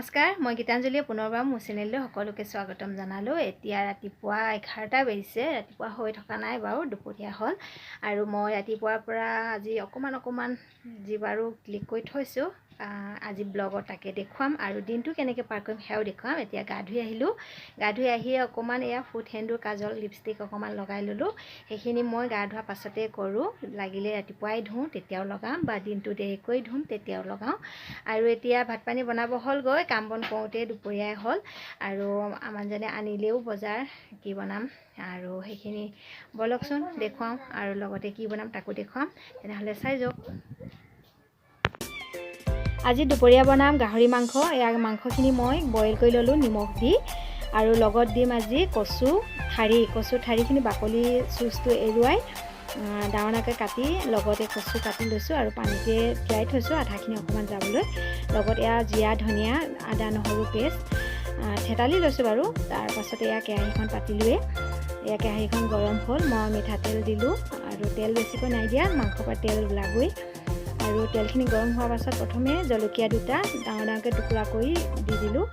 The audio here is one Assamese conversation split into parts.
নমস্কাৰ, মই গীতাঞ্জলিয়ে পুনৰবাৰ মোৰ চেনেললৈ সকলোকে স্বাগতম জনালোঁ। এতিয়া ৰাতিপুৱা 11টা বাজিছে। ৰাতিপুৱা হৈ থকা নাই বাৰু, দুপৰীয়া হ'ল। আৰু মই ৰাতিপুৱাৰ পৰা আজি অকণমান যি বাৰু ক্লিক কৰি থৈছোঁ। আজি ব্লগত তাকে দেখুৱাম আৰু দিনটো কেনেকৈ পাৰ কৰিম সেয়াও দেখুৱাম। এতিয়া গা ধুই আহিলোঁ। গা ধুই আহি অকণমান এয়া ফুট সেন্দুৰ, কাজল, লিপষ্টিক অকণমান লগাই ল'লোঁ। সেইখিনি মই গা ধোৱাৰ পাছতে কৰোঁ। লাগিলে ৰাতিপুৱাই ধুওঁ তেতিয়াও লগাম, বা দিনটো দেৰিকৈ ধুম তেতিয়াও লগাওঁ। আৰু এতিয়া ভাত পানী বনাব হ'লগৈ, কাম বন কৰোঁতে দুপৰীয়াই হ'ল। আৰু আমাৰজনে আনিলেও বজাৰ, কি বনাম আৰু সেইখিনি বলকচোন দেখুৱাওঁ, আৰু লগতে কি বনাম তাকো দেখুৱাম। তেনেহ'লে চাই যাওক। আজি দুপৰীয়া বনাম গাহৰি মাংস। এয়া মাংসখিনি মই বইল কৰি ল'লোঁ নিমখ দি, আৰু লগত দিম আজি কচু ঠাৰিখিনি বাকলি চুচটো এৰুৱাই ডাঙৰ ডাঙৰকৈ কাটি লগতে কচু কাটি লৈছোঁ, আৰু পানীতে তিয়াই থৈছোঁ আধাখিনি অকণমান যাবলৈ। লগত এয়া জিৰা, ধনিয়া, আদা নহৰু পেষ্ট থেতালি লৈছোঁ বাৰু। তাৰপাছতে এয়া কেৰাহীখন পাতিলোৱে। এয়া কেৰাহীখন গৰম হ'ল, মই মিঠাতেল দিলোঁ, আৰু তেল বেছিকৈ নাই দিয়া, মাংসৰ পৰা তেল ওলাবই। আৰু তেলখিনি গৰম হোৱাৰ পাছত প্ৰথমে জলকীয়া দুটা ডাঙৰ ডাঙৰকৈ টুকুৰা কৰি দি দিলোঁ।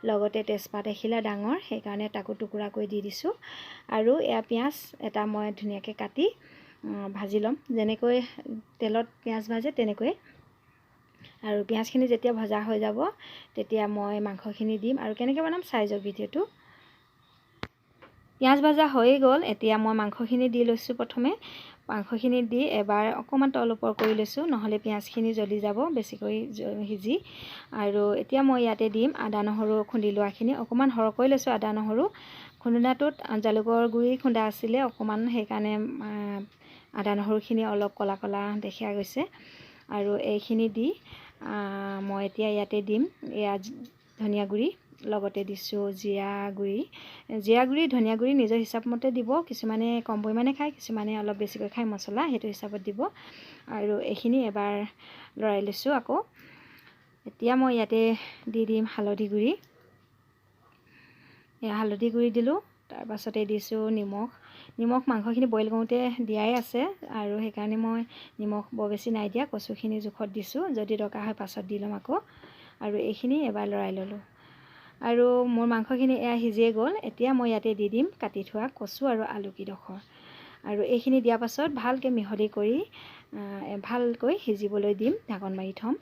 লগতে তেজপাত এখিলা ডাঙৰ, সেইকাৰণে তাকো টুকুৰা কৰি দি দিছোঁ। আৰু এয়া পিঁয়াজ এটা মই ধুনীয়াকৈ কাটি ভাজি ল'ম, যেনেকৈ তেলত পিঁয়াজ ভাজে তেনেকৈ। আৰু পিঁয়াজখিনি যেতিয়া ভজা হৈ যাব তেতিয়া মই মাংসখিনি দিম, আৰু কেনেকৈ বনাম চাই যাওক ভিডিঅ'টো। পিঁয়াজ ভাজা হৈয়ে গ'ল। এতিয়া মই মাংসখিনি দি লৈছোঁ। প্ৰথমে মাংসখিনি দি এবাৰ অকণমান তল ওপৰ কৰি লৈছোঁ, নহ'লে পিঁয়াজখিনি জ্বলি যাব বেছিকৈ সিজি। আৰু এতিয়া মই ইয়াতে দিম আদা নহৰু খুন্দি লোৱাখিনি। অকণমান সৰহকৈ লৈছোঁ আদা নহৰু। খুন্দনাটোত জালুকৰ গুড়ি খুন্দা আছিলে অকণমান, সেইকাৰণে আদা নহৰুখিনি অলপ ক'লা ক'লা দেখা গৈছে। আৰু এইখিনি দি মই এতিয়া ইয়াতে দিম এয়া ধনিয়া গুড়ি, লগতে দিছোঁ জিৰা গুড়ি, ধনিয়া গুড়ি নিজৰ হিচাপ মতে দিব। কিছুমানে কম পৰিমাণে খায়, কিছুমানে অলপ বেছিকৈ খায় মছলা, সেইটো হিচাপত দিব। আৰু এইখিনি এবাৰ লৰাই লৈছোঁ আকৌ। এতিয়া মই ইয়াতে দি দিম হালধি গুড়ি দিলোঁ। তাৰপাছতে দিছোঁ নিমখ মাংসখিনি বইল কৰোঁতে দিয়াই আছে, আৰু সেইকাৰণে মই নিমখ বৰ বেছি নাই দিয়া, কচুখিনি জোখত দিছোঁ, যদি দৰকাৰ হয় পাছত দি ল'ম আকৌ। আৰু এইখিনি এবাৰ লৰাই ল'লোঁ। আৰু মোৰ মাংসখিনি এয়া সিজিয়ে গ'ল। এতিয়া মই ইয়াতে দি দিম কাটি থোৱা কচু আৰু আলুকিডোখৰ, আৰু এইখিনি দিয়াৰ পাছত ভালকৈ মিহলি কৰি ভালকৈ সিজিবলৈ দিম, ঢাকন মাৰি থ'ম।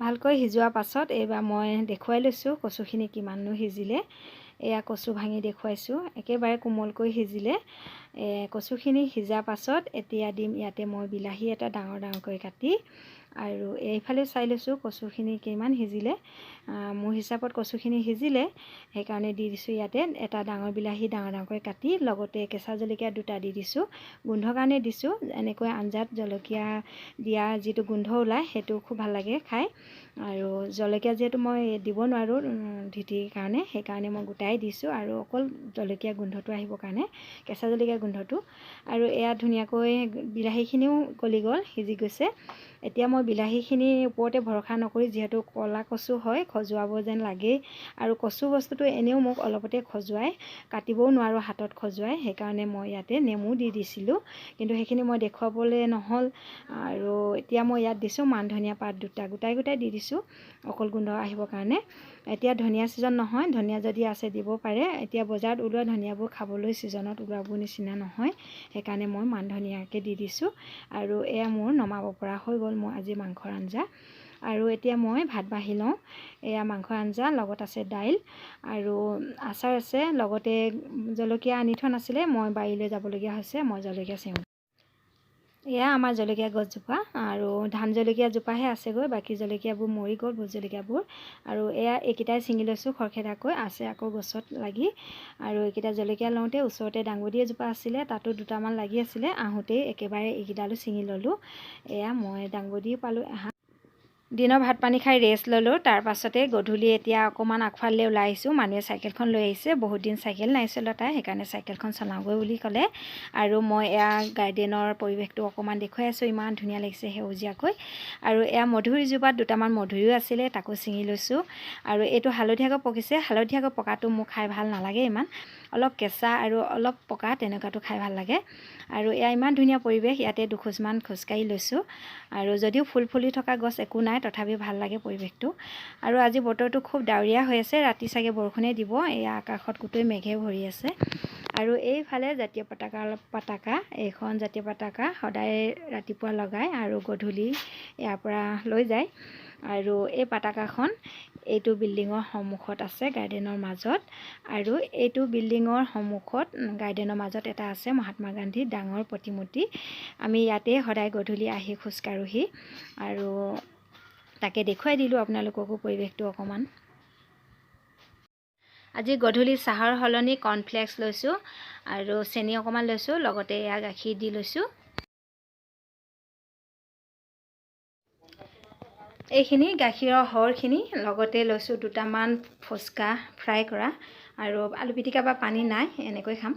ভালকৈ সিজোৱাৰ পাছত এইবাৰ মই দেখুৱাই লৈছোঁ কচুখিনি কিমাননো সিজিলে। এয়া কচু ভাঙি দেখুৱাইছোঁ, একেবাৰে কোমলকৈ সিজিলে। কচুখিনি সিজাৰ পাছত এতিয়া দিম ইয়াতে মই বিলাহী এটা ডাঙৰ ডাঙৰকৈ কাটি, আৰু এইফালে চাই লৈছোঁ কচুখিনি কিমান সিজিলে। মোৰ হিচাপত কচুখিনি সিজিলে, সেইকাৰণে দি দিছোঁ ইয়াতে এটা ডাঙৰ বিলাহী ডাঙৰ ডাঙৰকৈ কাটি, লগতে কেঁচা জলকীয়া দুটা দি দিছোঁ, গোন্ধৰ কাৰণে দিছোঁ। এনেকৈ আঞ্জাত জলকীয়া দিয়া যিটো গোন্ধ ওলায় সেইটো খুব ভাল লাগে খাই। আৰু জলকীয়া যিহেতু মই দিব নোৱাৰোঁ ঢিটিৰ কাৰণে, সেইকাৰণে মই গোটাই দিছোঁ, আৰু অকল জলকীয়া গোন্ধটো আহিবৰ কাৰণে, কেঁচা জলকীয়া গোন্ধটো। আৰু এয়া ধুনীয়াকৈ বিলাহীখিনিও গলি গ'ল, সিজি গৈছে। এতিয়া মই বিলাহীখিনিৰ ওপৰতে ভৰসা নকৰি, যিহেতু ক'লা কচু হয় খজুৱাব যেন লাগেই, আৰু কচু বস্তুটো এনেও মোক অলপতে খজুৱাই, কাটিবও নোৱাৰোঁ হাতত খজুৱাই, সেইকাৰণে মই ইয়াতে নেমু দি দিছিলোঁ, কিন্তু সেইখিনি মই দেখুৱাবলৈ নহ'ল। আৰু এতিয়া মই ইয়াত দিছোঁ মান ধনিয়া পাত দুটা গোটাই দি দিছোঁ, অকল গোন্ধ আহিবৰ কাৰণে। এতিয়া ধনিয়া ছিজন নহয়, ধনিয়া যদি আছে দিব পাৰে। এতিয়া বজাৰত ওলোৱা ধনিয়াবোৰ খাবলৈ ছিজনত ওলোৱাবোৰ নিচিনা নহয়, সেইকাৰণে মই মান ধনিয়াকৈ দি দিছোঁ। আৰু এয়া মোৰ নমাব পৰা হৈ গ'ল মোৰ আজি মাংসৰ আঞ্জা। আৰু এতিয়া মই ভাত বাঢ়ি লওঁ। এয়া মাংসৰ আঞ্জা, লগত আছে দাইল আৰু আচাৰ আছে, লগতে জলকীয়া আনি থোৱা নাছিলে, মই বাৰীলৈ যাবলগীয়া হৈছে, মই জলকীয়া চিঙো। এয়া আমাৰ জলকীয়া গছজোপা, আৰু ধান জলকীয়া জোপাহে আছেগৈ, বাকী জলকীয়াবোৰ মৰি গ'ল, ভোট জলকীয়াবোৰ। আৰু এইকেইটাই ছিঙি লৈছোঁ খৰখেদাকৈ, আছে আকৌ গছত লাগি। আৰু এইকেইটা জলকীয়া লওঁতে ওচৰতে দাংবডি এজোপা আছিলে, তাতো দুটামান লাগি আছিলে, আহোঁতেই একেবাৰে এইকেইডালো ছিঙি ল'লোঁ। এয়া মই দাংবডিও পালোঁ। দিনৰ ভাত পানী খাই ৰেষ্ট ল'লোঁ। তাৰপাছতে গধূলি এতিয়া অকণমান আগফালে ওলাই আহিছোঁ। মানুহে চাইকেলখন লৈ আহিছে, বহুত দিন চাইকেল নাই চলোৱা তাই, সেইকাৰণে চাইকেলখন চলাওঁগৈ বুলি ক'লে। আৰু মই এয়া গাৰ্ডেনৰ পৰিৱেশটো অকণমান দেখুৱাই আছোঁ, ইমান ধুনীয়া লাগিছে সেউজীয়াকৈ। আৰু এয়া মধুৰিজোপাত দুটামান মধুৰিও আছিলে, তাকো ছিঙি লৈছোঁ। আৰু এইটো হালধীয়াকৈ পকিছে, হালধীয়াকৈ পকাটো মোক খাই ভাল নালাগে ইমান, অলপ কেঁচা আৰু অলপ পকা তেনেকুৱাটো খাই ভাল লাগে। আৰু এয়া ইমান ধুনীয়া পৰিৱেশ, ইয়াতে দুখোজমান খোজকাঢ়ি লৈছোঁ। আৰু যদিও ফুল ফুলি থকা গছ একো নাই, তথাপি ভাল লাগে পৰিৱেশটো। আৰু আজি বতৰটো খুব ডাৱৰীয়া হৈ আছে, ৰাতি চাগে বৰষুণে দিব। এয়া আকাশত গোটেই মেঘে ভৰি আছে। আৰু এইফালে জাতীয় পতাকা এইখন জাতীয় পতাকা সদায় ৰাতিপুৱা লগায় আৰু গধূলি ইয়াৰ পৰা লৈ যায়। আৰু এই পতাকাখন এইটো বিল্ডিঙৰ সন্মুখত আছে, গাৰ্ডেনৰ মাজত। আৰু এইটো বিল্ডিঙৰ সন্মুখত গাৰ্ডেনৰ মাজত এটা আছে মহাত্মা গান্ধীৰ ডাঙৰ প্ৰতিমূৰ্তি। আমি ইয়াতে সদায় গধূলি আহি খোজকাঢ়োহি। আৰু তাকে দেখুৱাই দিলোঁ আপোনালোককো পৰিৱেশটো অকণমান। আজি গধূলি চাহৰ সলনি কৰ্ণফ্লেক্স লৈছোঁ আৰু চেনি অকণমান লৈছোঁ, লগতে এয়া গাখীৰ দি লৈছোঁ। এইখিনি গাখীৰৰ সৰখিনি, লগতে লৈছোঁ দুটামান ফুচকা ফ্ৰাই কৰা, আৰু আলু পিটিকা বা পানী নাই, এনেকৈ খাম।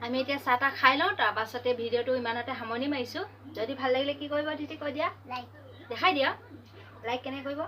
আমি এতিয়া চাহ তাহ খাই লওঁ, তাৰপাছতে ভিডিঅ'টো ইমানতে সামৰণি মাৰিছোঁ। যদি ভাল লাগিলে কি কৰিব দিদি কৈ দিয়া, দেখাই দিয়া। লাইক কেনেকৈ কৰিব?